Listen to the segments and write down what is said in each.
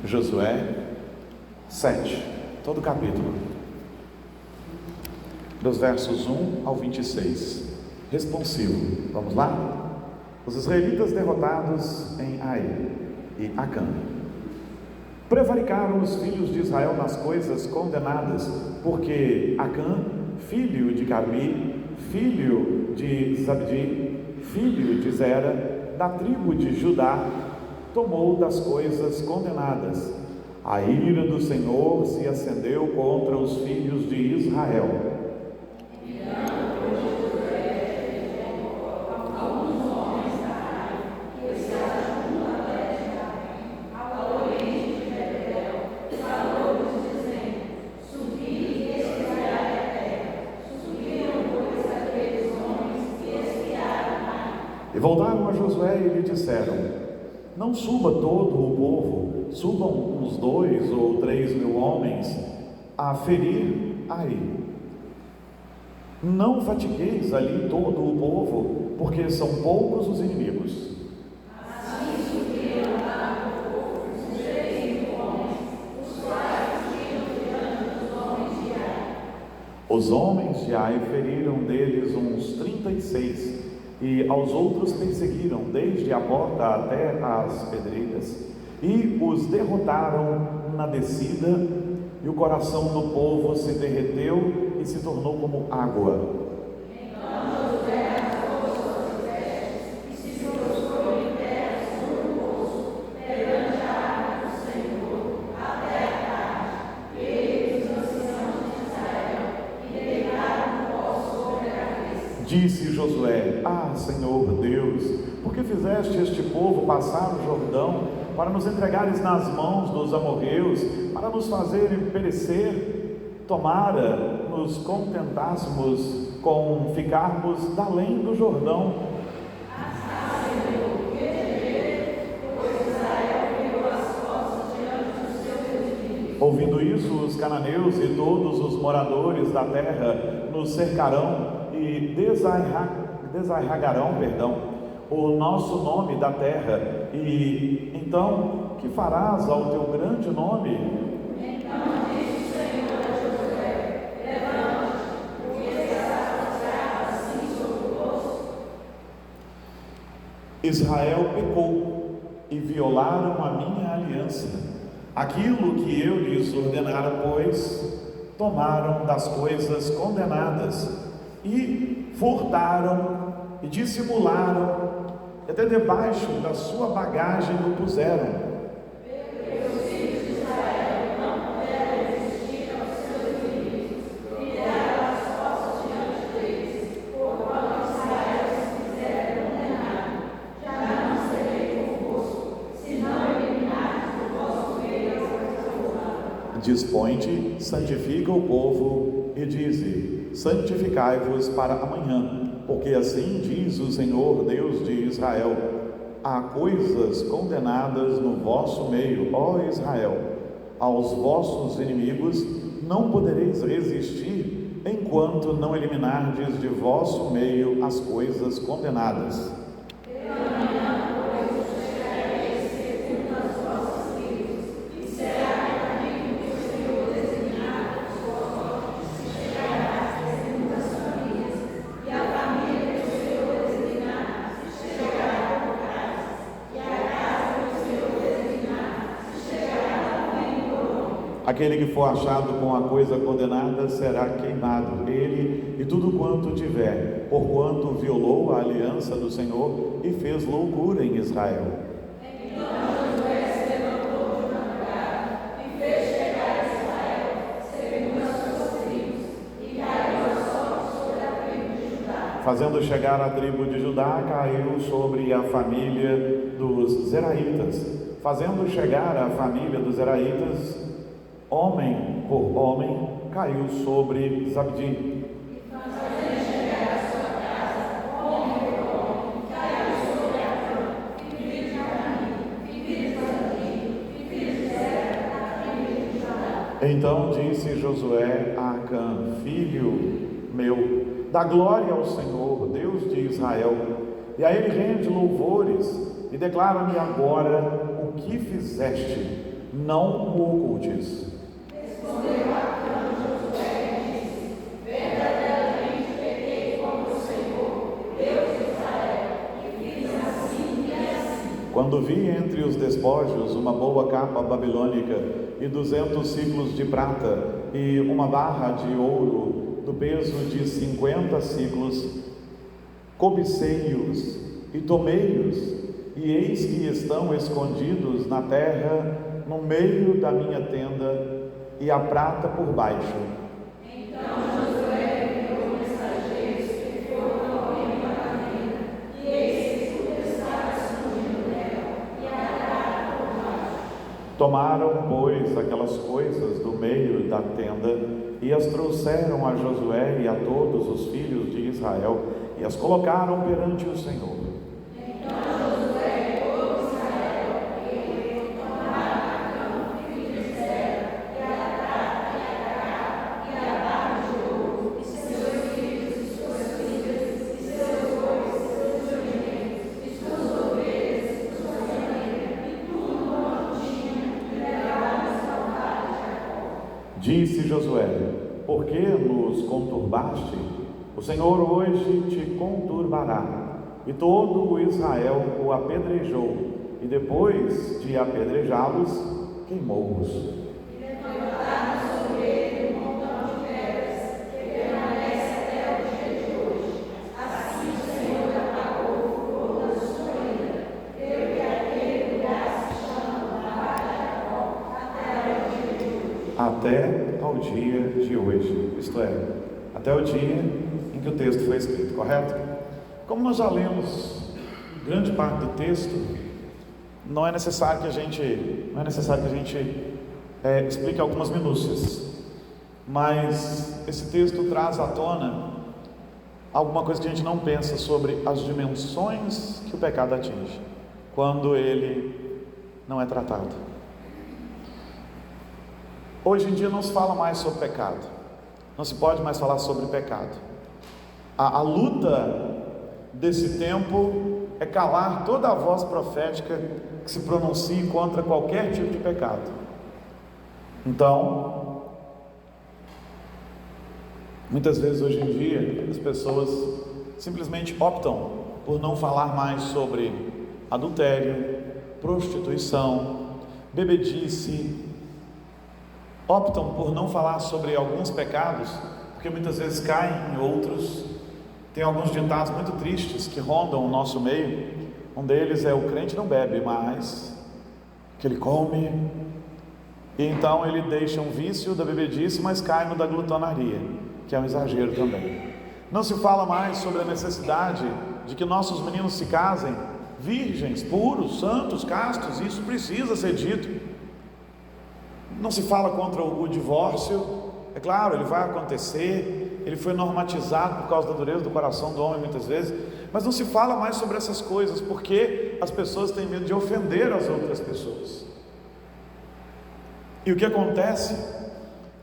Josué 7, todo o capítulo, dos versos 1 ao 26, responsivo. Vamos lá? Os israelitas derrotados em Ai e Acã. Prevaricaram os filhos de Israel nas coisas condenadas, porque Acã, filho de Carmi, filho de Zabdi, filho de Zera, da tribo de Judá, tomou das coisas condenadas. A ira do Senhor se acendeu contra os filhos de Israel. E voltaram a Josué e lhe disseram: não suba todo o povo, subam uns 2 ou 3 mil homens a ferir Ai. Não fatigueis ali todo o povo, porque são poucos os inimigos. Assim subiram lá o povo, os 3 mil homens, os quais fugiram diante dos homens de Ai. Os homens de Ai feriram deles uns 36, e aos outros perseguiram desde a porta até as pedreiras, e os derrotaram na descida, e o coração do povo se derreteu e se tornou como água. Então Josué rasgou suas vestes e se prostrou em terra sobre o rosto, perante a arca do Senhor, até a tarde. Eles, os anciãos de Israel, e deitaram o pó sobre a cabeça. Disse Josué: ah, Senhor Deus, por que fizeste este povo passar o Jordão, para nos entregares nas mãos dos amorreus, para nos fazerem perecer? Tomara nos contentássemos com ficarmos além do Jordão. Ah, Senhor, que dever, pois Israel virou as costas diante dos seus inimigos. Ouvindo isso, os cananeus e todos os moradores da terra nos cercarão e desarraigarão, o nosso nome da terra. E então, que farás ao teu grande nome? Então disse o Senhor a Josué: levante-te, porque serás prostrado assim sobre o rosto. Israel pecou e violaram a minha aliança. Aquilo que eu lhes ordenara, pois, tomaram das coisas condenadas e furtaram e dissimularam, até debaixo da sua bagagem o puseram. Os filhos de Israel não puderam resistir aos seus inimigos, viraram as costas diante deles, porquanto Israel se fizeram condenado. Já não serei convosco, se não eliminardes do vosso meio as coisas roubadas. Dispõe-te, santifica o povo e dize: santificai-vos para amanhã, porque assim diz o Senhor Deus de Israel: há coisas condenadas no vosso meio, ó Israel. Aos vossos inimigos não podereis resistir, enquanto não eliminardes de vosso meio as coisas condenadas. Aquele que for achado com a coisa condenada será queimado, ele e tudo quanto tiver, porquanto violou a aliança do Senhor e fez loucura em Israel. Então Josué se levantou de madrugada e fez chegar a Israel, segundo as suas tribos, e caiu a sorte sobre a tribo de Judá. Fazendo chegar a tribo de Judá, caiu sobre a família dos Zeraitas. Fazendo chegar a família dos Zeraitas, homem por homem, caiu sobre Zabdi. E fazendo chegar a sua casa, homem por homem, caiu sobre Acã, filho de Carmi, filho de Zabdi, filho de Zera, da tribo de Judá. Então disse Josué a Acã: filho meu, dá glória ao Senhor, Deus de Israel, e a ele rende louvores, e declara-me agora o que fizeste. não o ocultes. Respondeu Acã, Josué, e disse: verdadeiramente pequei contra o Senhor, Deus de Israel, e fiz assim e assim. Quando vi entre os despojos uma boa capa babilônica e 200 ciclos de prata e uma barra de ouro do peso de 50 ciclos, cobicei-os e tomei-os, e eis que estão escondidos na terra, no meio da minha tenda, e a prata por baixo. Então Josué enviou mensageiros que foram ao meio da tenda, e eis que tudo estava escondido nela, e a prata por baixo. Tomaram, pois, aquelas coisas do meio da tenda e as trouxeram a Josué e a todos os filhos de Israel e as colocaram perante o Senhor. Então Josué e todo Israel tomaram Acã, filho de Zera, e a prata, e a capa, e a barra de ouro, e seus filhos, e suas filhas, e seus bois, e seus jumentos, e suas ovelhas, e suas galinhas, e tudo quanto tinha, e levaram as altares de Jacó. Disse Josué: por que nos conturbaste? O Senhor hoje te conturbará. E todo o Israel o apedrejou, e depois de apedrejá-los, queimou-os. E levantaram sobre ele um montão de pedras, que permanece até o dia de hoje. Assim o Senhor apagou o fogo da sua ira. Deu que aquele lugar se chama Barra de Jacó até o dia de hoje. Até ao dia de hoje, isto é, até o dia em que o texto foi escrito, correto? Como nós já lemos grande parte do texto, não é necessário que a gente explique algumas minúcias, mas esse texto traz à tona alguma coisa que a gente não pensa sobre as dimensões que o pecado atinge quando ele não é tratado. Hoje em dia não se fala mais sobre pecado, não se pode mais falar sobre pecado. A luta desse tempo é calar toda a voz profética que se pronuncie contra qualquer tipo de pecado. Então, muitas vezes hoje em dia as pessoas simplesmente optam por não falar mais sobre adultério, prostituição, bebedice, optam por não falar sobre alguns pecados, porque muitas vezes caem em outros. Tem alguns ditados muito tristes que rondam o nosso meio. Um deles é: o crente não bebe, mas que ele come, e então ele deixa um vício da bebedice, mas cai no da glutonaria, que é um exagero também. Não se fala mais sobre a necessidade de que nossos meninos se casem virgens, puros, santos, castos. Isso precisa ser dito. Não se fala contra o divórcio. É claro, ele vai acontecer, ele foi normatizado por causa da dureza do coração do homem muitas vezes, mas não se fala mais sobre essas coisas, porque as pessoas têm medo de ofender as outras pessoas. E o que acontece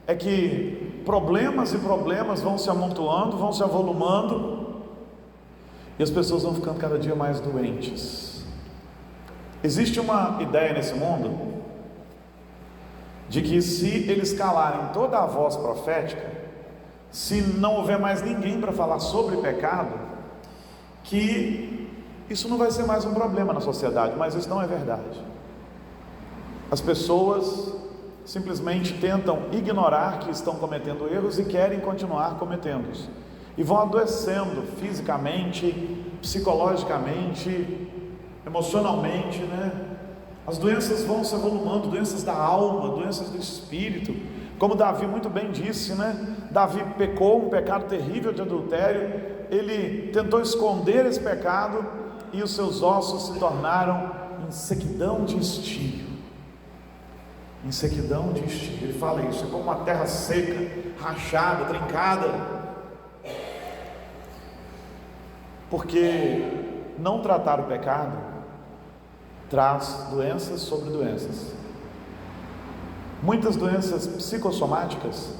é que problemas e problemas vão se amontoando, vão se avolumando, e as pessoas vão ficando cada dia mais doentes. Existe uma ideia nesse mundo de que se eles calarem toda a voz profética, se não houver mais ninguém para falar sobre pecado, que isso não vai ser mais um problema na sociedade. Mas isso não é verdade. As pessoas simplesmente tentam ignorar que estão cometendo erros e querem continuar cometendo-os, e vão adoecendo fisicamente, psicologicamente, emocionalmente, né? As doenças vão se avolumando, doenças da alma, doenças do espírito, como Davi muito bem disse, né? Davi pecou um pecado terrível de adultério, ele tentou esconder esse pecado, e os seus ossos se tornaram em sequidão de estio. Em sequidão de estio, ele fala isso, é como uma terra seca, rachada, trincada, porque não tratar o pecado traz doenças sobre doenças. Muitas doenças psicossomáticas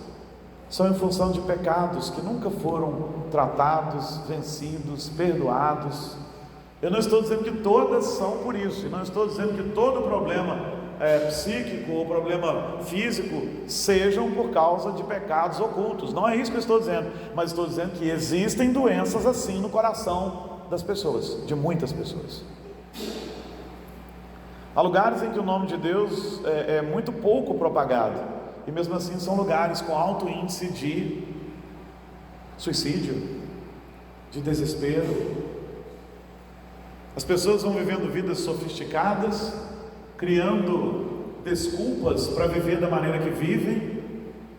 são em função de pecados que nunca foram tratados, vencidos, perdoados. Eu não estou dizendo que todas são por isso, e não estou dizendo que todo problema psíquico ou problema físico sejam por causa de pecados ocultos. Não é isso que eu estou dizendo, mas estou dizendo que existem doenças assim no coração das pessoas, de muitas pessoas. Há lugares em que o nome de Deus é muito pouco propagado, e mesmo assim são lugares com alto índice de suicídio, de desespero. As pessoas vão vivendo vidas sofisticadas, criando desculpas para viver da maneira que vivem,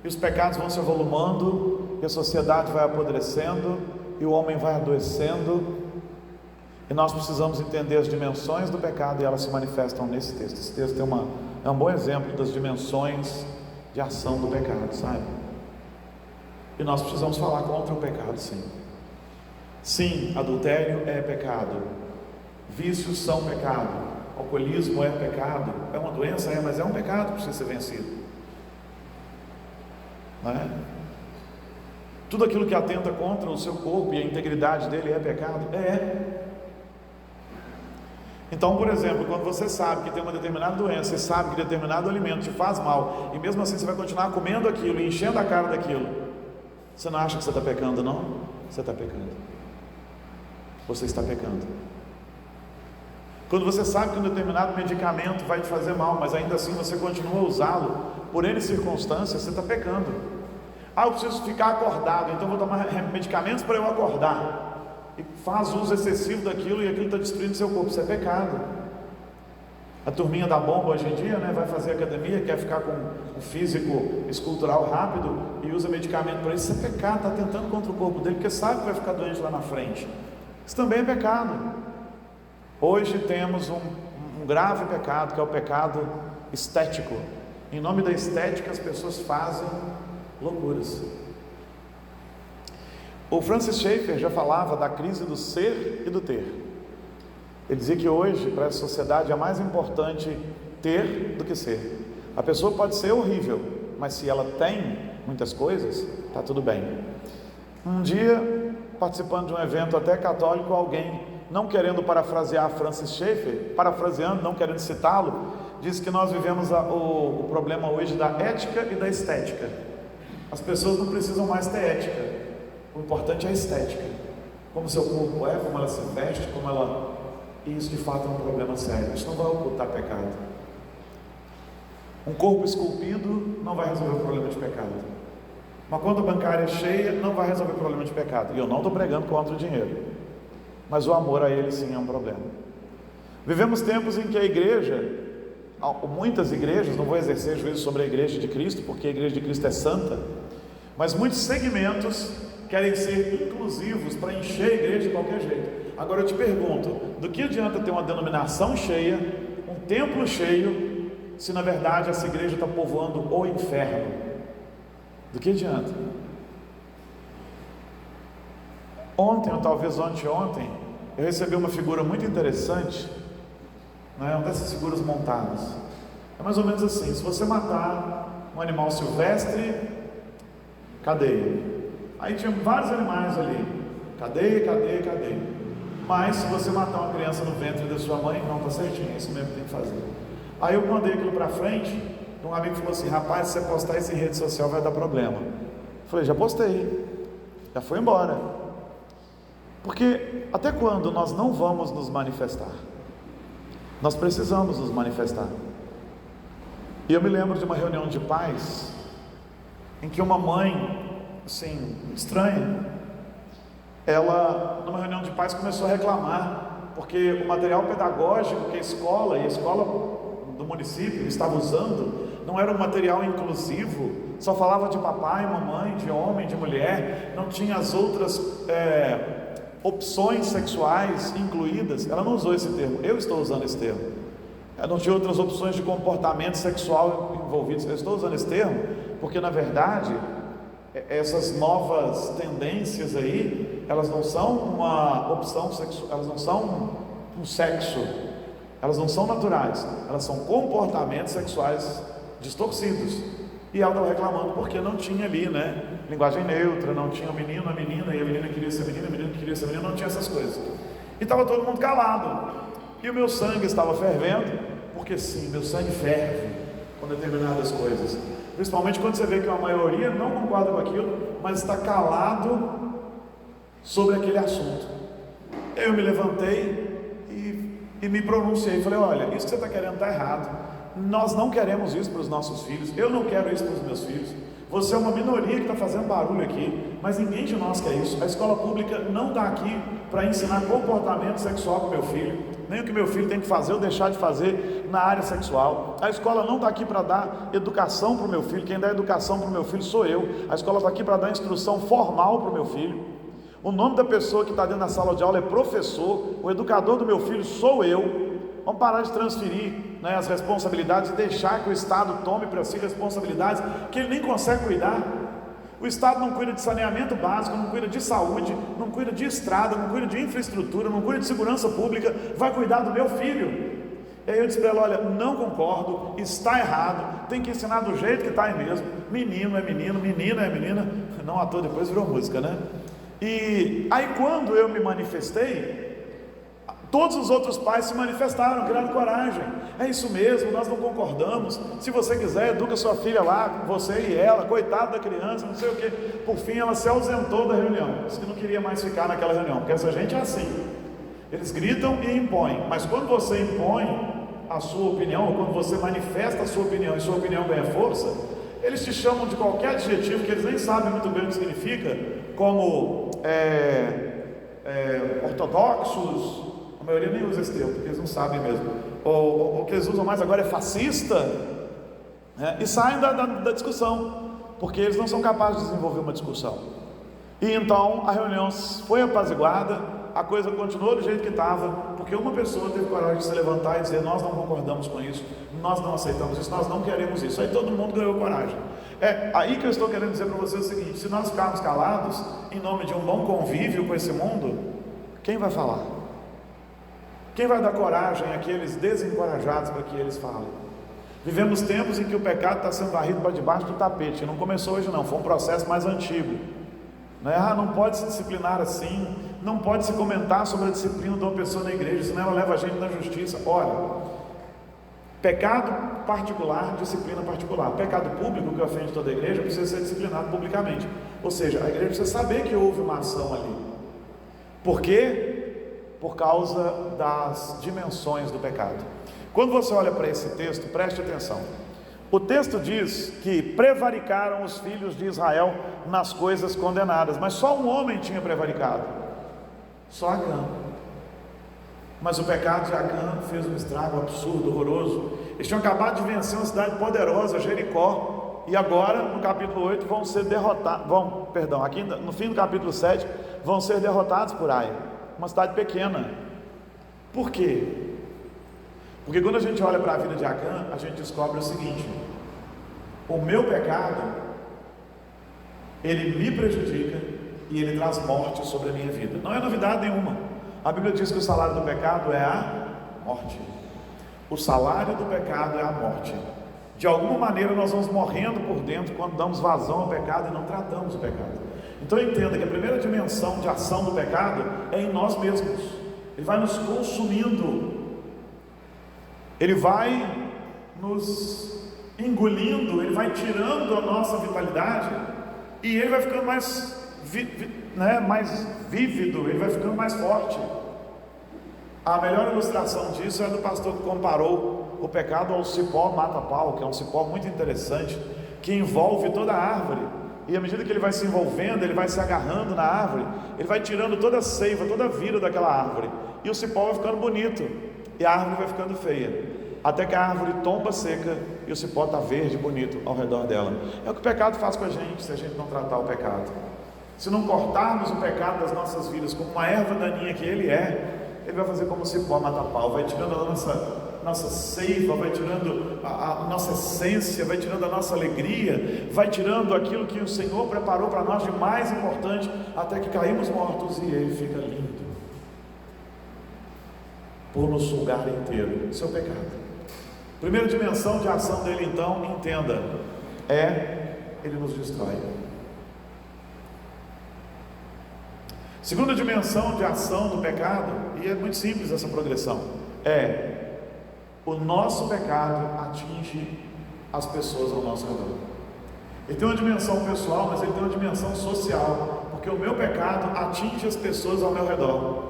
e os pecados vão se avolumando, e a sociedade vai apodrecendo, e o homem vai adoecendo. E nós precisamos entender as dimensões do pecado, e elas se manifestam nesse texto. Esse texto é um bom exemplo das dimensões de ação do pecado, sabe? E nós precisamos falar contra o pecado, sim. Sim, adultério é pecado, vícios são pecado, alcoolismo é pecado, é uma doença, mas é um pecado que precisa ser vencido, não é? Tudo aquilo que atenta contra o seu corpo e a integridade dele é pecado? Então, por exemplo, quando você sabe que tem uma determinada doença e sabe que determinado alimento te faz mal, e mesmo assim você vai continuar comendo aquilo e enchendo a cara daquilo, você não acha que você está pecando, não? Você está pecando. Você está pecando. Quando você sabe que um determinado medicamento vai te fazer mal, mas ainda assim você continua a usá-lo por N circunstâncias, você está pecando. Eu preciso ficar acordado, então vou tomar medicamentos para eu acordar. E faz uso excessivo daquilo, e aquilo está destruindo seu corpo. Isso é pecado. A turminha da bomba hoje em dia, vai fazer academia, quer ficar com um físico escultural rápido e usa medicamento para isso. Isso é pecado, está tentando contra o corpo dele, porque sabe que vai ficar doente lá na frente. Isso também é pecado. Hoje temos um grave pecado, que é o pecado estético. Em nome da estética as pessoas fazem loucuras. O Francis Schaeffer já falava da crise do ser e do ter. Ele dizia que hoje, para a sociedade, é mais importante ter do que ser. A pessoa pode ser horrível, mas se ela tem muitas coisas, está tudo bem. Um dia, participando de um evento até católico, alguém, não querendo parafrasear Francis Schaeffer, parafraseando, não querendo citá-lo, disse que nós vivemos o problema hoje da ética e da estética. As pessoas não precisam mais ter ética, o importante é a estética, como seu corpo é, como ela se veste, como ela... E isso de fato é um problema sério. Isso não vai ocultar pecado. Um corpo esculpido não vai resolver o problema de pecado. Uma conta bancária cheia não vai resolver o problema de pecado. E eu não estou pregando contra o dinheiro, mas o amor a ele sim é um problema. Vivemos tempos em que a igreja, muitas igrejas, não vou exercer juízo sobre a igreja de Cristo, porque a igreja de Cristo é santa, mas muitos segmentos querem ser inclusivos para encher a igreja de qualquer jeito. Agora eu te pergunto, do que adianta ter uma denominação cheia, um templo cheio, se na verdade essa igreja está povoando o inferno? Do que adianta? Ontem, ou talvez anteontem, eu recebi uma figura muito interessante, uma dessas figuras montadas. É mais ou menos assim: se você matar um animal silvestre, cadeia. Aí tinha vários animais ali, cadeia, cadeia, cadeia. Mas se você matar uma criança no ventre da sua mãe, não, está certinho, é isso mesmo que tem que fazer. Aí eu mandei aquilo para frente, um amigo falou assim: rapaz, se você postar isso em rede social vai dar problema. Eu falei: já postei, já foi embora. Porque até quando nós não vamos nos manifestar? Nós precisamos nos manifestar. E eu me lembro de uma reunião de pais, em que uma mãe, assim, estranha, ela, numa reunião de pais, começou a reclamar, porque o material pedagógico que a escola e a escola do município estava usando, não era um material inclusivo, só falava de papai, mamãe, de homem, de mulher, não tinha as outras opções sexuais incluídas. Ela não usou esse termo, eu estou usando esse termo. Não tinha outras opções de comportamento sexual envolvidos. Eu estou usando esse termo porque, na verdade, essas novas tendências aí, elas não são uma opção sexual, elas não são um sexo, elas não são naturais, elas são comportamentos sexuais distorcidos. E ela estava reclamando porque não tinha ali, linguagem neutra, não tinha o menino, a menina, e a menina queria ser menina, a menina queria ser menina, não tinha essas coisas. E estava todo mundo calado. E o meu sangue estava fervendo, porque porque sim, meu sangue ferve com determinadas coisas, principalmente quando você vê que a maioria não concorda com aquilo, mas está calado sobre aquele assunto. Eu me levantei e me pronunciei, falei: olha, isso que você está querendo está errado, nós não queremos isso para os nossos filhos, eu não quero isso para os meus filhos, você é uma minoria que está fazendo barulho aqui, mas ninguém de nós quer isso. A escola pública não está aqui para ensinar comportamento sexual para o meu filho, nem o que meu filho tem que fazer ou deixar de fazer na área sexual. A escola não está aqui para dar educação para o meu filho, quem dá educação para o meu filho sou eu. A escola está aqui para dar instrução formal para o meu filho. O nome da pessoa que está dentro da sala de aula é professor, o educador do meu filho sou eu. Vamos parar de transferir, né, as responsabilidades e deixar que o Estado tome para si responsabilidades que ele nem consegue cuidar. O Estado não cuida de saneamento básico, não cuida de saúde, não cuida de estrada, não cuida de infraestrutura, não cuida de segurança pública, vai cuidar do meu filho. E aí eu disse para ela: olha, não concordo, está errado, tem que ensinar do jeito que está aí mesmo. Menino é menino, menina é menina, não à toa depois virou música, né? E aí quando eu me manifestei, todos os outros pais se manifestaram, criaram coragem. É isso mesmo, nós não concordamos. Se você quiser, educa sua filha lá, você e ela, coitada da criança, não sei o que. Por fim, ela se ausentou da reunião, disse que não queria mais ficar naquela reunião, porque essa gente é assim, eles gritam e impõem, mas quando você impõe a sua opinião, ou quando você manifesta a sua opinião e sua opinião ganha força, eles te chamam de qualquer adjetivo que eles nem sabem muito bem o que significa, como ortodoxos. A maioria nem usa esse termo, porque eles não sabem mesmo. O que eles usam mais agora é fascista, né? E saem da discussão, porque eles não são capazes de desenvolver uma discussão. E então a reunião foi apaziguada, a coisa continuou do jeito que estava, porque uma pessoa teve coragem de se levantar e dizer: nós não concordamos com isso, nós não aceitamos isso, nós não queremos isso. Aí todo mundo ganhou coragem. É aí que eu estou querendo dizer para vocês o seguinte: se nós ficarmos calados, em nome de um bom convívio com esse mundo, quem vai falar? Quem vai dar coragem àqueles desencorajados para que eles falem? Vivemos tempos em que o pecado está sendo varrido para debaixo do tapete. Não começou hoje não, foi um processo mais antigo, né? Não pode se disciplinar assim, não pode se comentar sobre a disciplina de uma pessoa na igreja, senão ela leva a gente na justiça. Olha, pecado particular, disciplina particular. Pecado público, que ofende toda a igreja, precisa ser disciplinado publicamente. Ou seja, a igreja precisa saber que houve uma ação ali. Por quê? Por causa das dimensões do pecado. Quando você olha para esse texto, preste atenção. O texto diz que prevaricaram os filhos de Israel nas coisas condenadas, mas só um homem tinha prevaricado, só Acã. Mas o pecado de Acã fez um estrago absurdo, horroroso. Eles tinham acabado de vencer uma cidade poderosa, Jericó, e agora no capítulo 8 vão ser derrotados, aqui no fim do capítulo 7 vão ser derrotados por Ai, uma cidade pequena. Por quê? Porque quando a gente olha para a vida de Acã, a gente descobre o seguinte: o meu pecado, ele me prejudica e ele traz morte sobre a minha vida. Não é novidade nenhuma. A Bíblia diz que o salário do pecado é a morte. O salário do pecado é a morte. De alguma maneira nós vamos morrendo por dentro quando damos vazão ao pecado e não tratamos o pecado. Então entenda que a primeira dimensão de ação do pecado é em nós mesmos. Ele vai nos consumindo, ele vai nos engolindo, ele vai tirando a nossa vitalidade e ele vai ficando mais vívido, ele vai ficando mais forte. A melhor ilustração disso é do pastor que comparou o pecado ao cipó mata-pau, que é um cipó muito interessante, que envolve toda a árvore. E à medida que ele vai se envolvendo, ele vai se agarrando na árvore, ele vai tirando toda a seiva, toda a vida daquela árvore, e o cipó vai ficando bonito, e a árvore vai ficando feia, até que a árvore tomba seca, e o cipó está verde, bonito ao redor dela. É o que o pecado faz com a gente, se a gente não tratar o pecado. Se não cortarmos o pecado das nossas vidas como uma erva daninha que ele vai fazer como o cipó mata-pau, vai tirando a nossa seiva, vai tirando a nossa essência, vai tirando a nossa alegria, vai tirando aquilo que o Senhor preparou para nós de mais importante, até que caímos mortos e ele fica lindo por nos sugar inteiro. Isso é o pecado. Primeira dimensão de ação dele, então, entenda, ele nos destrói. Segunda dimensão de ação do pecado, e é muito simples essa progressão, o nosso pecado atinge as pessoas ao nosso redor. Ele tem uma dimensão pessoal, mas ele tem uma dimensão social, porque o meu pecado atinge as pessoas ao meu redor.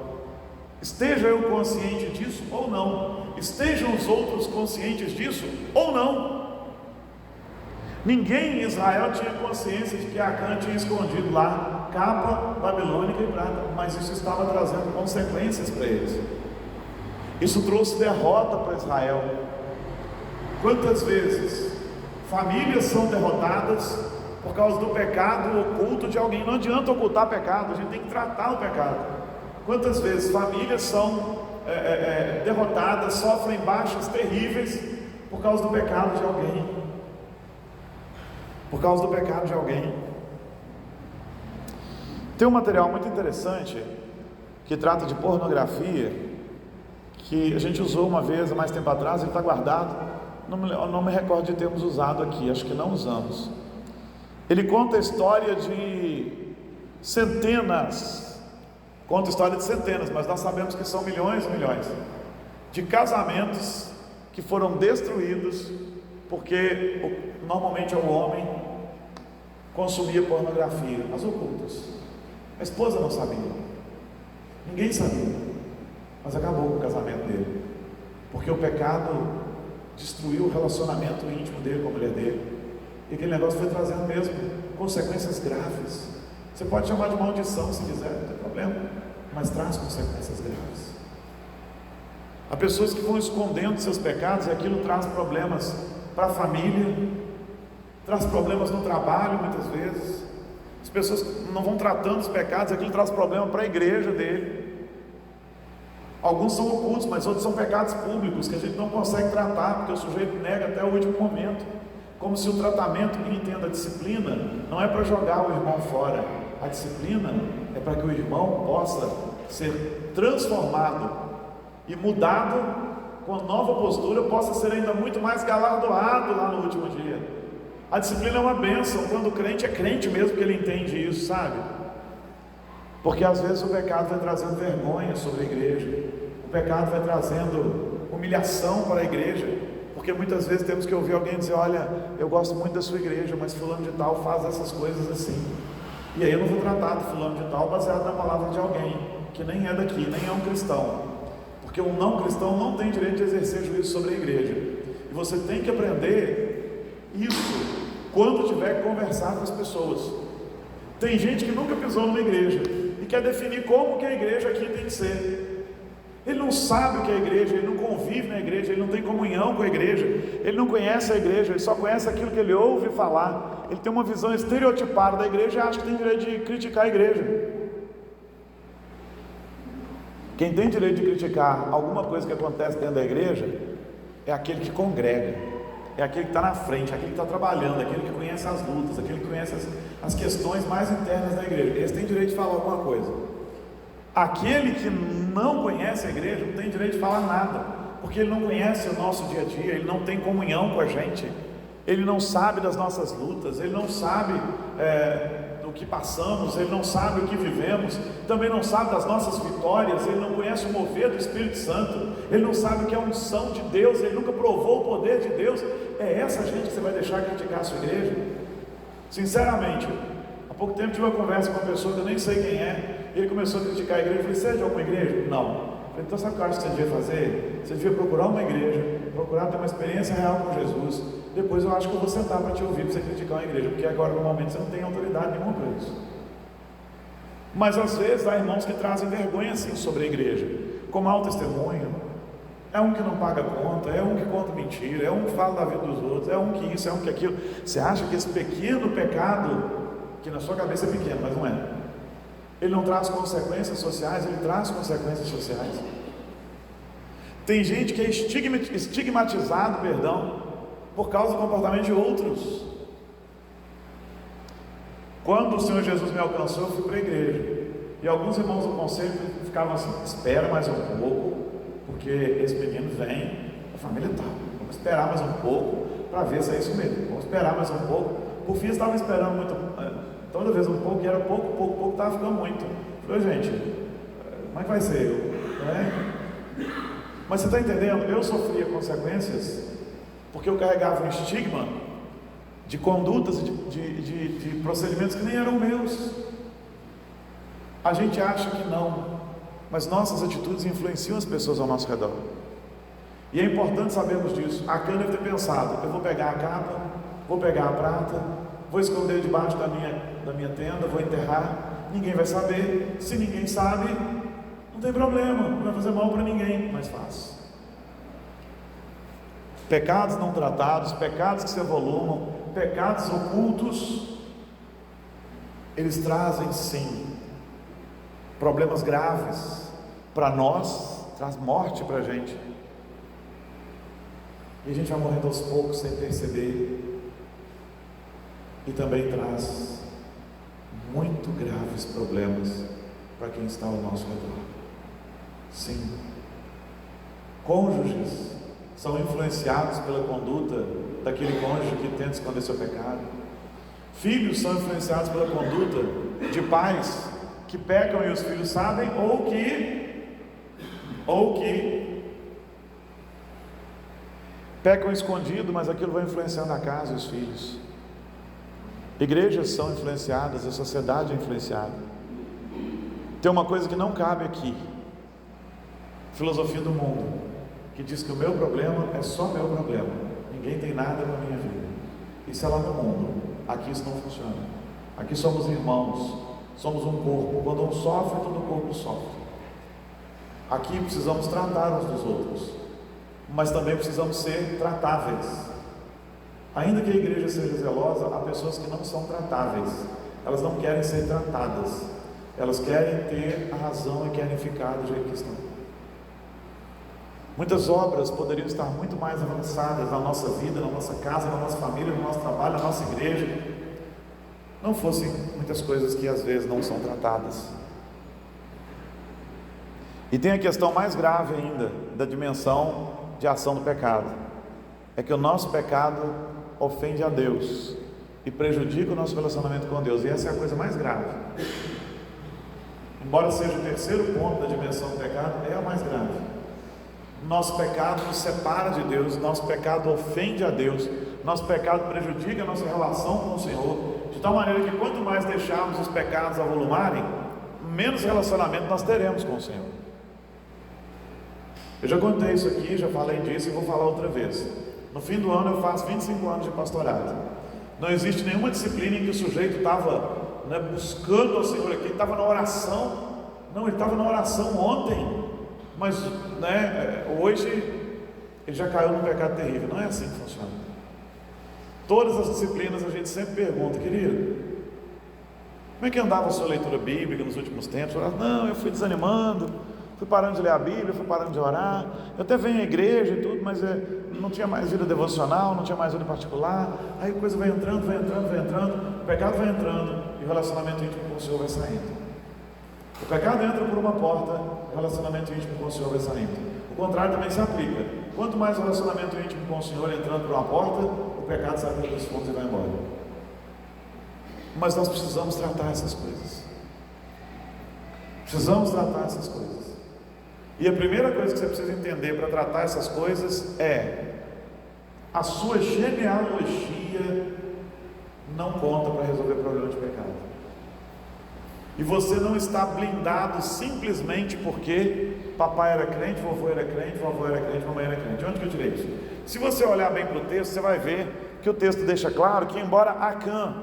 Esteja eu consciente disso ou não, estejam os outros conscientes disso ou não. Ninguém em Israel tinha consciência de que Acã tinha escondido lá capa babilônica e prata, mas isso estava trazendo consequências para eles. Isso trouxe derrota para Israel. Quantas vezes famílias são derrotadas por causa do pecado oculto de alguém? Não adianta ocultar pecado, a gente tem que tratar o pecado. Quantas vezes famílias são derrotadas, sofrem baixas terríveis por causa do pecado de alguém? Por causa do pecado de alguém. Tem um material muito interessante que trata de pornografia, que a gente usou uma vez há mais tempo atrás, ele está guardado, não me recordo de termos usado aqui, acho que não usamos. Ele conta a história de centenas, mas nós sabemos que são milhões e milhões de casamentos que foram destruídos porque normalmente o homem consumia pornografia, as ocultas. A esposa não sabia, ninguém sabia, mas acabou com o casamento dele, porque o pecado destruiu o relacionamento íntimo dele com a mulher dele, e aquele negócio foi trazendo mesmo consequências graves. Você pode chamar de maldição se quiser, não tem problema, mas traz consequências graves. Há pessoas que vão escondendo seus pecados e aquilo traz problemas para a família, traz problemas no trabalho muitas vezes. As pessoas não vão tratando os pecados, aquilo traz problema para a igreja dele. Alguns são ocultos, mas outros são pecados públicos que a gente não consegue tratar, porque o sujeito nega até o último momento, como se o tratamento, que entenda a disciplina, não é para jogar o irmão fora. A disciplina é para que o irmão possa ser transformado e mudado com nova postura, possa ser ainda muito mais galardoado lá no último dia. A disciplina é uma bênção quando o crente é crente mesmo, que ele entende isso, sabe? Porque às vezes o pecado vai trazendo vergonha sobre a igreja, o pecado vai trazendo humilhação para a igreja, porque muitas vezes temos que ouvir alguém dizer: olha, eu gosto muito da sua igreja, mas fulano de tal faz essas coisas assim, e aí eu não vou tratar do fulano de tal baseado na palavra de alguém que nem é daqui, nem é um cristão, porque um não cristão não tem direito de exercer juízo sobre a igreja, e você tem que aprender isso quando tiver que conversar com as pessoas. Tem gente que nunca pisou numa igreja e quer definir como que a igreja aqui tem que ser. Ele não sabe o que é a igreja, ele não convive na igreja, ele não tem comunhão com a igreja, ele não conhece a igreja, ele só conhece aquilo que ele ouve falar. Ele tem uma visão estereotipada da igreja e acha que tem direito de criticar a igreja. Quem tem direito de criticar alguma coisa que acontece dentro da igreja é aquele que congrega, é aquele que está na frente, é aquele que está trabalhando, é aquele que conhece as lutas, é aquele que conhece as questões mais internas da igreja. Eles têm direito de falar alguma coisa. Aquele que não conhece a igreja não tem direito de falar nada, porque ele não conhece o nosso dia a dia, ele não tem comunhão com a gente, ele não sabe das nossas lutas, ele não sabe do que passamos, ele não sabe o que vivemos, também não sabe das nossas vitórias, ele não conhece o mover do Espírito Santo, ele não sabe o que é a unção de Deus, ele nunca provou o poder de Deus. É essa gente que você vai deixar criticar a sua igreja? Sinceramente, há pouco tempo tive uma conversa com uma pessoa que eu nem sei quem é, e ele começou a criticar a igreja. Eu falei: você é de alguma igreja? Não. Eu falei: então sabe o que eu acho que você devia fazer? Você devia procurar uma igreja, procurar ter uma experiência real com Jesus, depois eu acho que eu vou sentar para te ouvir, para você criticar uma igreja, porque agora no momento você não tem autoridade nenhuma para isso. Mas às vezes há irmãos que trazem vergonha assim sobre a igreja, como mau testemunho, é um que não paga conta, é um que conta mentira, é um que fala da vida dos outros, é um que isso, é um que aquilo. Você acha que esse pequeno pecado, que na sua cabeça é pequeno, mas não é, ele não traz consequências sociais? Ele traz consequências sociais. Tem gente que é estigmatizado, por causa do comportamento de outros. Quando o Senhor Jesus me alcançou, eu fui para a igreja, e alguns irmãos do conselho ficavam assim: espera mais um pouco, porque esse menino vem da família tal, vamos esperar mais um pouco para ver se é isso mesmo, vamos esperar mais um pouco. Por fim, estavam esperando muito, toda vez um pouco, e era pouco, estava ficando muito. Eu falei: gente, como é que vai ser? Mas você está entendendo? Eu sofria consequências porque eu carregava um estigma de condutas e de procedimentos que nem eram meus. A gente acha que não, mas nossas atitudes influenciam as pessoas ao nosso redor. E é importante sabermos disso. Acã deve ter pensado: eu vou pegar a capa, vou pegar a prata, vou esconder debaixo da minha tenda, vou enterrar, ninguém vai saber. Se ninguém sabe, não tem problema, não vai fazer mal para ninguém, mas faz. Pecados não tratados, pecados que se evolumam, pecados ocultos, eles trazem sim problemas graves para nós, traz morte para a gente, e a gente vai morrendo aos poucos sem perceber, e também traz muito graves problemas para quem está ao nosso redor. Sim, cônjuges são influenciados pela conduta daquele cônjuge que tenta esconder seu pecado. Filhos são influenciados pela conduta de pais que pecam e os filhos sabem, ou que pecam escondido, mas aquilo vai influenciando a casa e os filhos. Igrejas são influenciadas, a sociedade é influenciada. Tem uma coisa que não cabe aqui: filosofia do mundo, que diz que o meu problema é só meu problema, ninguém tem nada na minha vida. Isso é lá no mundo, aqui isso não funciona. Aqui somos irmãos, somos um corpo. Quando um sofre, todo o corpo sofre. Aqui precisamos tratar uns dos outros, mas também precisamos ser tratáveis. Ainda que a igreja seja zelosa, há pessoas que não são tratáveis. Elas não querem ser tratadas, elas querem ter a razão e querem ficar do jeito que estão. Muitas obras poderiam estar muito mais avançadas na nossa vida, na nossa casa, na nossa família, no nosso trabalho, na nossa igreja, não fossem muitas coisas que às vezes não são tratadas. E tem a questão mais grave ainda da dimensão de ação do pecado: é que o nosso pecado ofende a Deus e prejudica o nosso relacionamento com Deus, e essa é a coisa mais grave. Embora seja o terceiro ponto da dimensão do pecado, é a mais grave. Nosso pecado nos separa de Deus, nosso pecado ofende a Deus, nosso pecado prejudica a nossa relação com o Senhor, de tal maneira que quanto mais deixarmos os pecados avolumarem, menos relacionamento nós teremos com o Senhor. Eu já contei isso aqui, já falei disso e vou falar outra vez. No fim do ano eu faço 25 anos de pastorado. Não existe nenhuma disciplina em que o sujeito estava buscando ao Senhor aqui, ele estava na oração. Não, ele estava na oração ontem, mas hoje ele já caiu num pecado terrível. Não é assim que funciona. Todas as disciplinas a gente sempre pergunta: querido, como é que andava a sua leitura bíblica nos últimos tempos? Não, eu fui desanimando, fui parando de ler a Bíblia, fui parando de orar, eu até venho à igreja e tudo, mas não tinha mais vida devocional, não tinha mais vida particular. Aí a coisa vai entrando, o pecado vai entrando, e o relacionamento íntimo com o Senhor vai saindo. O pecado entra por uma porta, o relacionamento íntimo com o Senhor vai saindo. O contrário também se aplica: quanto mais o relacionamento íntimo com o Senhor entrando por uma porta, o pecado sai pelos fundos e vai embora. Mas nós precisamos tratar essas coisas. E a primeira coisa que você precisa entender para tratar essas coisas é: a sua genealogia não conta para resolver problema de pecado. E você não está blindado simplesmente porque papai era crente, vovô era crente, vovó era crente, mamãe era crente. Onde que eu tirei isso? Se você olhar bem para o texto, você vai ver que o texto deixa claro que, embora Acã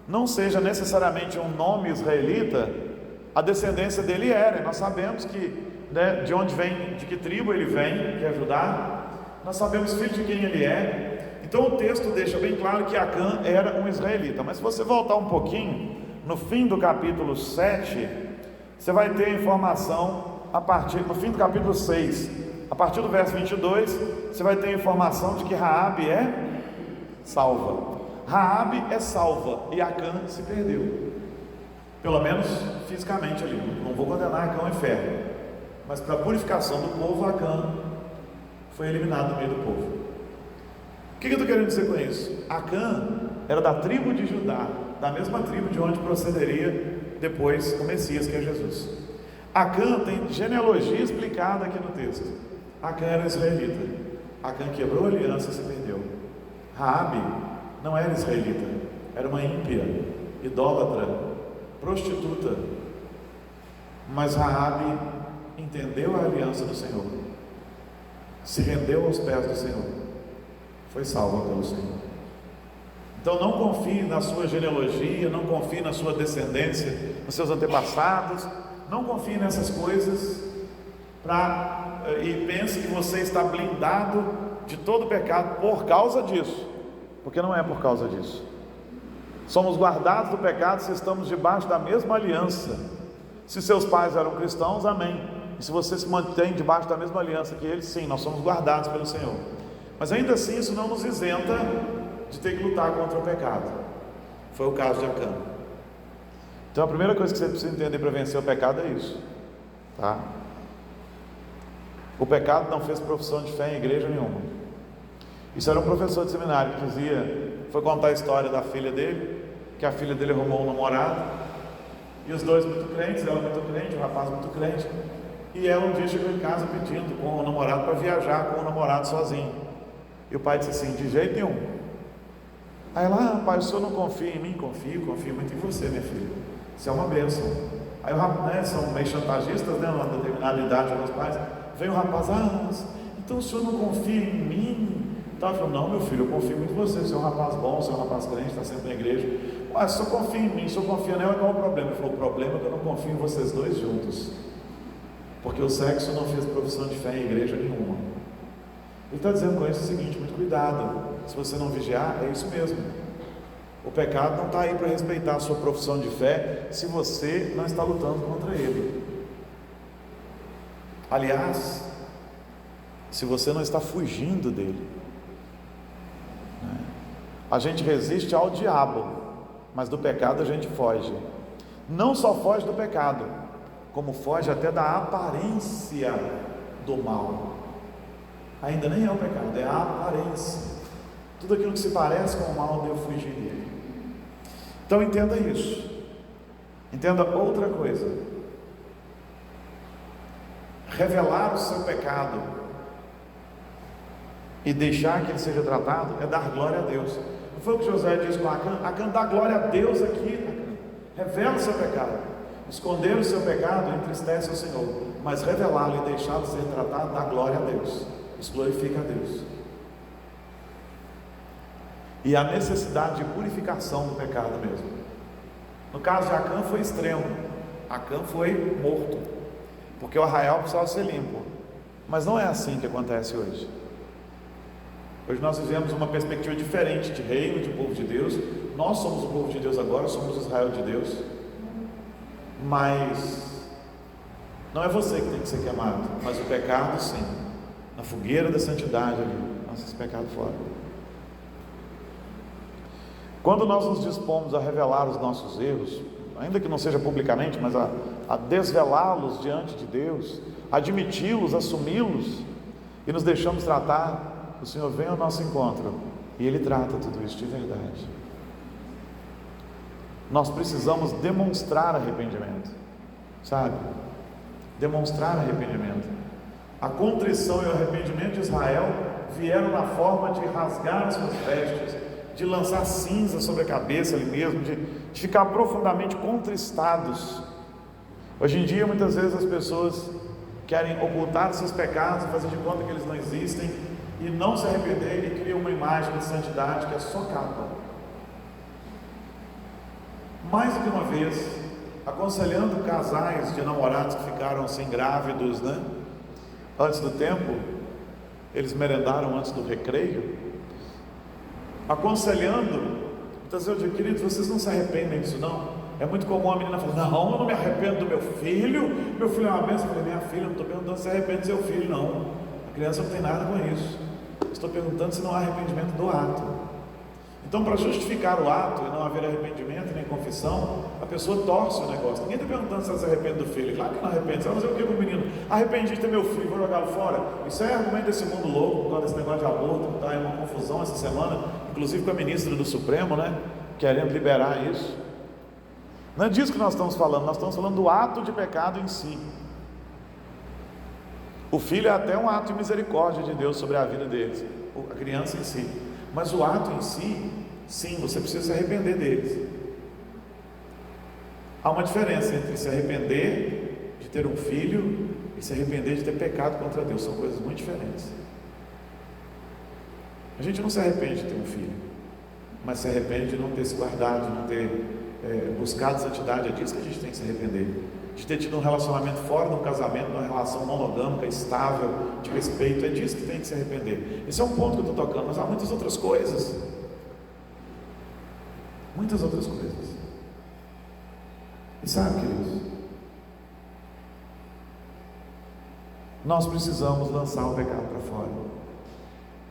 não seja necessariamente um nome israelita, a descendência dele era. E nós sabemos que de onde vem, de que tribo ele vem, que é Judá. Nós sabemos filho de quem ele é. Então o texto deixa bem claro que Acã era um israelita. Mas se você voltar um pouquinho, no fim do capítulo 7, você vai ter a informação, no fim do capítulo 6, a partir do verso 22, você vai ter a informação de que Raabe é salva. Raabe é salva e Acã se perdeu, pelo menos fisicamente ali. Não vou condenar Acã ao inferno, mas para a purificação do povo, Acã foi eliminado do meio do povo. O que eu estou querendo dizer com isso? Acã era da tribo de Judá, da mesma tribo de onde procederia depois o Messias, que é Jesus. Acã tem genealogia explicada aqui no texto. Acã era israelita. Acã quebrou a aliança e se perdeu. Raabe não era israelita, era uma ímpia, idólatra, prostituta. Mas Raabe entendeu a aliança do Senhor, se rendeu aos pés do Senhor, foi salva pelo Senhor. Então não confie na sua genealogia, não confie na sua descendência, nos seus antepassados, não confie nessas coisas e pense que você está blindado de todo pecado por causa disso, porque não é por causa disso. Somos guardados do pecado se estamos debaixo da mesma aliança. Se seus pais eram cristãos, amém. E se você se mantém debaixo da mesma aliança que eles, sim, nós somos guardados pelo Senhor. Mas ainda assim isso não nos isenta de ter que lutar contra o pecado. Foi o caso de Acã. Então a primeira coisa que você precisa entender para vencer o pecado é isso, tá? O pecado não fez profissão de fé em igreja nenhuma. Isso era um professor de seminário que foi contar a história da filha dele, que a filha dele arrumou um namorado, e os dois muito crentes, ela muito crente, o rapaz muito crente, e ela um dia chegou em casa pedindo com o namorado para viajar com o namorado sozinho, e o pai disse assim: de jeito nenhum. Aí ela: pai, o senhor não confia em mim? Confio muito em você, minha filha, isso é uma bênção. Aí o rapaz, são meio chantagistas, né, uma determinada idade dos pais, vem o rapaz: então o senhor não confia em mim? Então ele falou: não, meu filho, eu confio muito em você, você é um rapaz bom, você é um rapaz crente, está sempre na igreja. Se o senhor confia em mim, se o senhor confia nela, qual é o problema? Ele falou: o problema é que eu não confio em vocês dois juntos, porque o sexo não fez profissão de fé em igreja nenhuma. Ele está dizendo com isso o seguinte: muito cuidado, se você não vigiar, é isso mesmo. O pecado não está aí para respeitar a sua profissão de fé, se você não está lutando contra ele. Aliás, se você não está fugindo dele. A gente resiste ao diabo, mas do pecado a gente foge. Não só foge do pecado, como foge até da aparência do mal. Ainda nem é o pecado, é a aparência. Tudo aquilo que se parece com o mal, eu fugir dele. Então entenda isso. Entenda outra coisa: revelar o seu pecado e deixar que ele seja tratado é dar glória a Deus. Não foi o que José disse com Acã? Acã, dá glória a Deus aqui. Acã, revela o seu pecado. Esconder o seu pecado entristece o Senhor, mas revelá-lo e deixá-lo ser tratado dá glória a Deus. Isso glorifica a Deus. E a necessidade de purificação do pecado mesmo. No caso de Acã foi extremo. Acã foi morto, porque o arraial precisava ser limpo. Mas não é assim que acontece hoje. Hoje nós vivemos uma perspectiva diferente de reino, de povo de Deus. Nós somos o povo de Deus agora, somos Israel de Deus. Mas não é você que tem que ser queimado, mas o pecado sim. Na fogueira da santidade ali, nossa, esse pecado fora. Quando nós nos dispomos a revelar os nossos erros, ainda que não seja publicamente, mas a desvelá-los diante de Deus, admiti-los, assumi-los, e nos deixamos tratar, o Senhor vem ao nosso encontro e Ele trata tudo isso de verdade. Nós precisamos demonstrar arrependimento, sabe? Demonstrar arrependimento. A contrição e o arrependimento de Israel vieram na forma de rasgar as suas vestes, de lançar cinza sobre a cabeça ali mesmo, de ficar profundamente contristados. Hoje em dia, muitas vezes as pessoas querem ocultar seus pecados, fazer de conta que eles não existem e não se arrepender, e criam uma imagem de santidade que é só capa. Mais do que uma vez, aconselhando casais de namorados que ficaram assim grávidos, né? Antes do tempo, eles merendaram antes do recreio, aconselhando, muitas vezes eu digo: queridos, vocês não se arrependem disso não? É muito comum a menina falar: não, eu não me arrependo do meu filho é uma bênção. Eu falei: minha filha, não estou perguntando se arrepende do seu filho, não. A criança não tem nada com isso. Estou perguntando se não há arrependimento do ato. Então, para justificar o ato e não haver arrependimento nem confissão, a pessoa torce o negócio. Ninguém está perguntando se ela se arrepende do filho. Claro que não arrepende. Você vai fazer o que com o menino? Arrependi de ter meu filho, vou jogá-lo fora. Isso é argumento desse mundo louco, por causa desse negócio de aborto, que está em uma confusão essa semana, inclusive com a ministra do Supremo, né? Querendo liberar isso. Não é disso que nós estamos falando do ato de pecado em si. O filho é até um ato de misericórdia de Deus sobre a vida deles, a criança em si. Mas o ato em si, sim, você precisa se arrepender deles. Há uma diferença entre se arrepender de ter um filho e se arrepender de ter pecado contra Deus. São coisas muito diferentes. A gente não se arrepende de ter um filho, mas se arrepende de não ter se guardado, de não ter buscado santidade. É disso que a gente tem que se arrepender. De ter tido um relacionamento fora do casamento, uma relação monogâmica, estável, de respeito. É disso que tem que se arrepender. Esse é um ponto que eu estou tocando, mas há muitas outras coisas. Muitas outras coisas. E sabe, queridos, nós precisamos lançar o pecado para fora,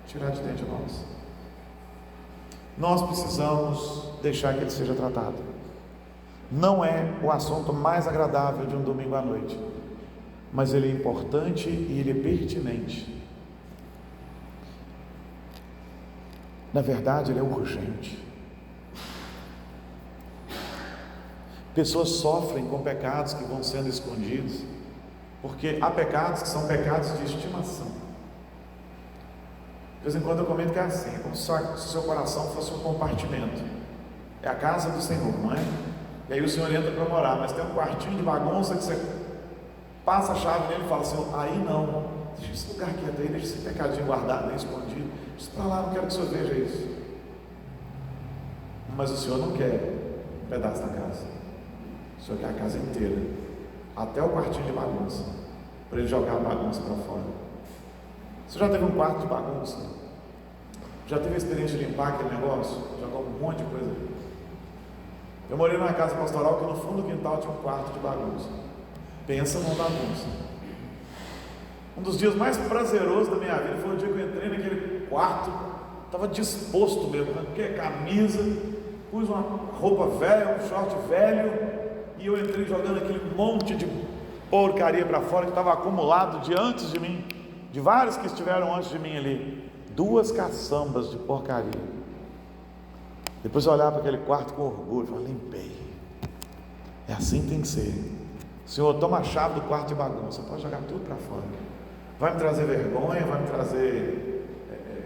tirar de dentro de nós. Nós precisamos deixar que ele seja tratado. Não é o assunto mais agradável de um domingo à noite, mas ele é importante e ele é pertinente. Na verdade, ele é urgente. Pessoas sofrem com pecados que vão sendo escondidos, porque há pecados que são pecados de estimação. De vez em quando eu comento que é assim, é como se o seu coração fosse um compartimento. É a casa do Senhor, não é? E aí o Senhor entra para morar, mas tem um quartinho de bagunça que você passa a chave nele e fala assim: aí não, deixa esse lugar quieto aí, deixa esse pecadinho guardado, escondido, deixa para lá, não quero que o Senhor veja isso. Mas o Senhor não quer um pedaço da casa, o Senhor quer a casa inteira, até o quartinho de bagunça, para ele jogar a bagunça para fora. Você já teve um quarto de bagunça? Já teve a experiência de limpar aquele negócio? Jogar um monte de coisa? Eu morei numa casa pastoral que no fundo do quintal tinha um quarto de bagunça. Pensa numa bagunça. Um dos dias mais prazerosos da minha vida foi o dia que eu entrei naquele quarto. Estava disposto mesmo, arranquei a camisa, pus uma roupa velha, um short velho, e eu entrei jogando aquele monte de porcaria para fora que estava acumulado de antes de mim, de vários que estiveram antes de mim ali. 2 caçambas de porcaria. Depois eu olhava para aquele quarto com orgulho e falava: limpei. É assim que tem que ser. Senhor, toma a chave do quarto de bagunça, pode jogar tudo para fora. Vai me trazer vergonha, vai me trazer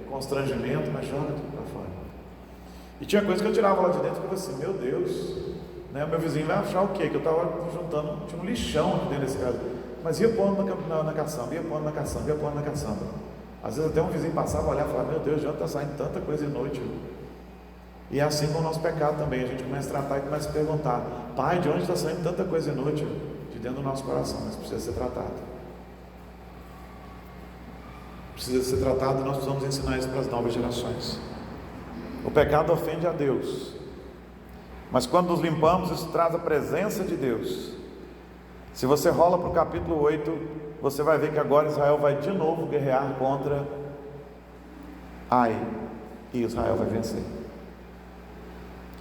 constrangimento, mas joga tudo para fora. E tinha coisa que eu tirava lá de dentro e falava assim: meu Deus, né? O meu vizinho vai achar o quê? Que eu estava juntando, tinha um lixão aqui dentro desse caso. Mas ia pondo na caçamba, ia pondo na caçamba, ia pondo na caçamba. Às vezes até um vizinho passava, olhava e falava: meu Deus, já está saindo tanta coisa inútil. E é assim com o nosso pecado também. A gente começa a tratar e começa a perguntar: Pai, de onde está saindo tanta coisa inútil? De dentro do nosso coração, mas precisa ser tratado. Precisa ser tratado e nós precisamos ensinar isso para as novas gerações. O pecado ofende a Deus, mas quando nos limpamos, isso traz a presença de Deus. Se você rola para o capítulo 8, você vai ver que agora Israel vai de novo guerrear contra Ai, e Israel vai vencer.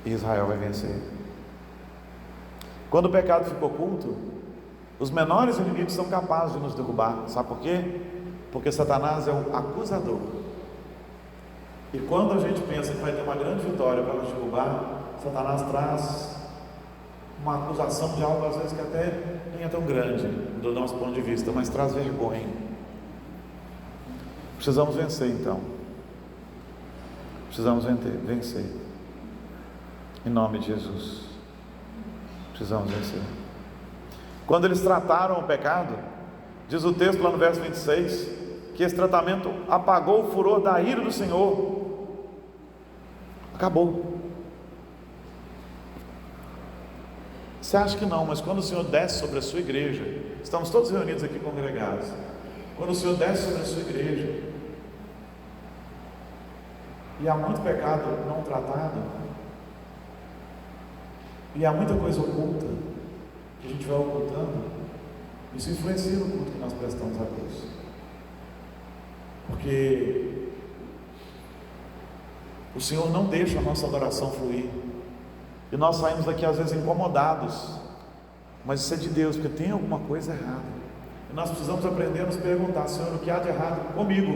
Israel vai vencer. Quando o pecado fica oculto, os menores inimigos são capazes de nos derrubar. Sabe por quê? Porque Satanás é o acusador. E quando a gente pensa que vai ter uma grande vitória para nos derrubar, Satanás traz uma acusação de algo às vezes que até nem é tão grande do nosso ponto de vista, mas traz vergonha. Precisamos vencer então. Precisamos vencer. Em nome de Jesus. Precisamos vencer. Quando eles trataram o pecado, diz o texto lá no verso 26, que esse tratamento apagou o furor da ira do Senhor. Acabou. Você acha que não, mas quando o Senhor desce sobre a sua igreja, estamos todos reunidos aqui congregados, quando o Senhor desce sobre a sua igreja, e há muito pecado não tratado, e há muita coisa oculta que a gente vai ocultando, isso influencia no culto que nós prestamos a Deus. Porque o Senhor não deixa a nossa adoração fluir, e nós saímos daqui às vezes incomodados, mas isso é de Deus, porque tem alguma coisa errada, e nós precisamos aprender a nos perguntar: Senhor, o que há de errado comigo?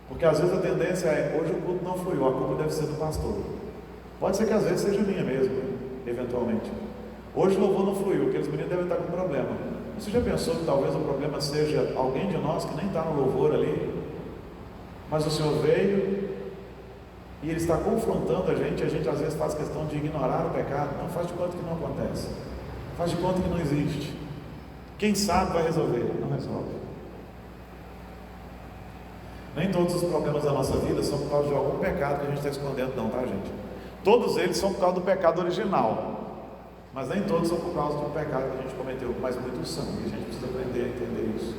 Porque às vezes a tendência é: hoje o culto não fluiu, a culpa deve ser do pastor. Pode ser que às vezes seja minha mesmo, eventualmente. Hoje o louvor não fluiu, aqueles meninos devem estar com problema. Você já pensou que talvez o problema seja alguém de nós que nem está no louvor ali, mas o Senhor veio e Ele está confrontando a gente às vezes faz questão de ignorar o pecado? Não, faz de conta que não acontece, faz de conta que não existe. Quem sabe vai resolver, não resolve. Nem todos os problemas da nossa vida são por causa de algum pecado que a gente está escondendo, não, tá, gente? Todos eles são por causa do pecado original, mas nem todos são por causa do pecado que a gente cometeu, mas muitos são, e a gente precisa aprender a entender isso.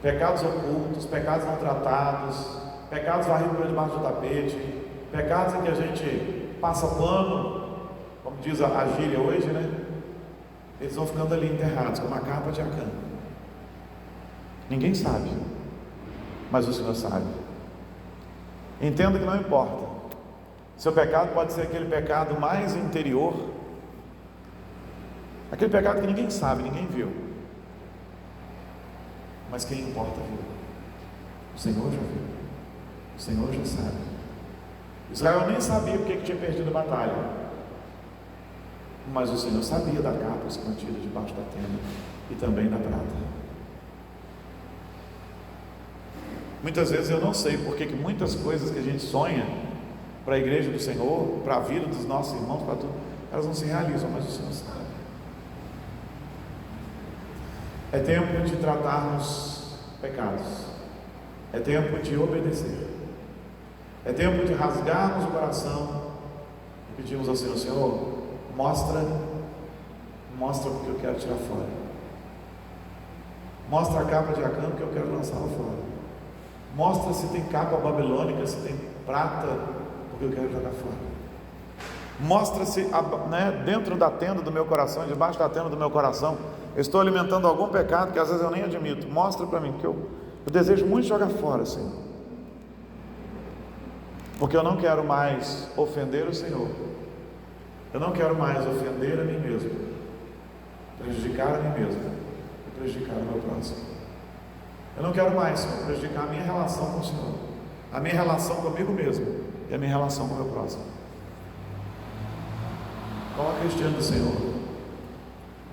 Pecados ocultos, pecados não tratados, pecados varridos por debaixo do tapete, pecados em que a gente passa pano, como diz a gíria hoje, né? Eles vão ficando ali enterrados, como a capa de Acã. Ninguém sabe, mas o Senhor sabe. Entenda que não importa. Seu pecado pode ser aquele pecado mais interior, aquele pecado que ninguém sabe, ninguém viu, mas quem importa viu. O Senhor já viu, o Senhor já sabe. Israel nem sabia porque que tinha perdido a batalha, mas o Senhor sabia da capa escondida debaixo da tenda e também da prata. Muitas vezes eu não sei porque que muitas coisas que a gente sonha para a igreja do Senhor, para a vida dos nossos irmãos, para tudo, elas não se realizam, mas o Senhor sabe. É tempo de tratarmos pecados, é tempo de obedecer, é tempo de rasgarmos o coração e pedirmos ao Senhor: Senhor, mostra porque eu quero tirar fora, mostra a capa de Acã que eu quero lançá-la fora, mostra se tem capa babilônica, se tem prata, porque eu quero jogar fora, mostra se dentro da tenda do meu coração, debaixo da tenda do meu coração, eu estou alimentando algum pecado que às vezes eu nem admito. Mostra para mim, porque eu desejo muito jogar fora, Senhor, porque eu não quero mais ofender o Senhor, eu não quero mais ofender a mim mesmo, prejudicar a mim mesmo e prejudicar o meu próximo. Eu não quero mais, Senhor, prejudicar a minha relação com o Senhor, a minha relação comigo mesmo e a minha relação com o meu próximo. Coloca este diante do Senhor.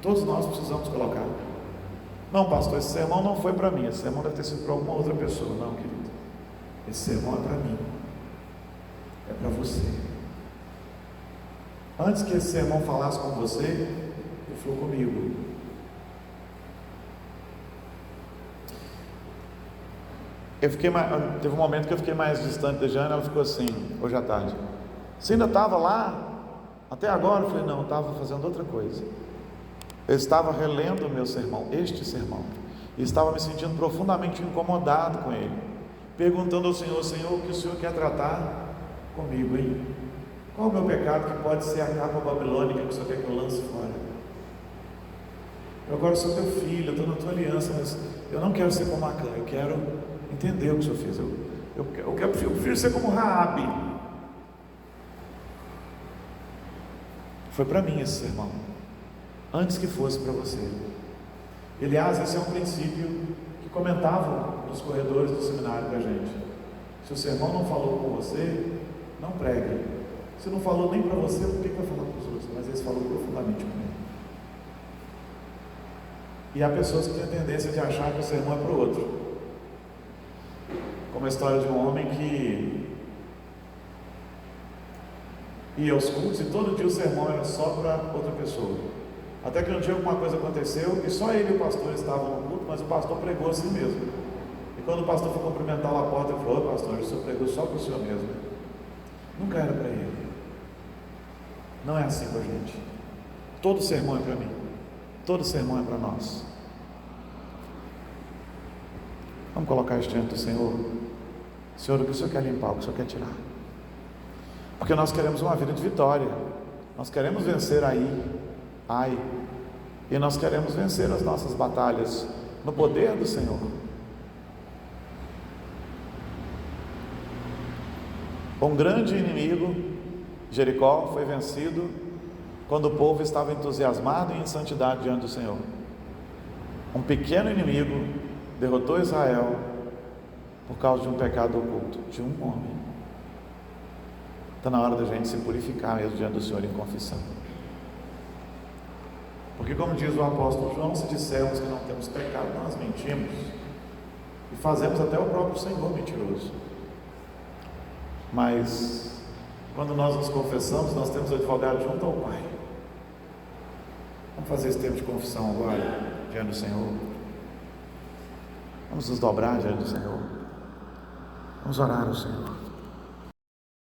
Todos nós precisamos colocar. Não, pastor, esse sermão não foi para mim, esse sermão deve ter sido para alguma outra pessoa. Não, querido, esse sermão é para mim, é para você. Antes que esse sermão falasse com você, ele falou comigo. Teve um momento que eu fiquei mais distante da Jana, ela ficou assim, hoje à tarde: você ainda estava lá? Até agora? Eu falei: não, eu estava fazendo outra coisa. Eu estava relendo o meu sermão, este sermão, e estava me sentindo profundamente incomodado com ele, perguntando ao Senhor: Senhor, o que o Senhor quer tratar comigo, hein? Qual o meu pecado que pode ser a capa babilônica que o Senhor quer que eu lance fora? Eu agora sou teu filho, eu estou na tua aliança, mas eu não quero ser como Acã, eu quero entender o que o Senhor fez. Eu prefiro ser como Raabe. Foi para mim esse sermão, antes que fosse para você. Aliás, esse é um princípio que comentavam nos corredores do seminário para a gente. Se o sermão não falou com você, não pregue. Se não falou nem para você, por que vai falar para os outros? Mas esse falou profundamente comigo. E há pessoas que têm a tendência de achar que o sermão é para o outro, como a história de um homem que ia aos cultos e todo dia o sermão era só para outra pessoa. Até que um dia alguma coisa aconteceu e só ele e o pastor estavam no culto, mas o pastor pregou assim mesmo. E quando o pastor foi cumprimentá-lo à porta, ele falou: pastor, o senhor pregou só para o senhor mesmo. Nunca era para ele. Não é assim com a gente. Todo sermão é para mim, todo sermão é para nós. Vamos colocar isso diante do Senhor. Senhor, o que o Senhor quer limpar, o que o Senhor quer tirar? Porque nós queremos uma vida de vitória, nós queremos vencer e nós queremos vencer as nossas batalhas no poder do Senhor. Um grande inimigo, Jericó, foi vencido quando o povo estava entusiasmado e em santidade diante do Senhor. Um pequeno inimigo derrotou Israel por causa de um pecado oculto de um homem. Está na hora da gente se purificar mesmo diante do Senhor em confissão. Porque, como diz o apóstolo João, se dissermos que não temos pecado, nós mentimos e fazemos até o próprio Senhor mentiroso. Mas, quando nós nos confessamos, nós temos o advogado junto ao Pai. Vamos fazer esse tempo de confissão agora, diante do Senhor. Vamos nos dobrar diante do Senhor. Vamos orar ao Senhor.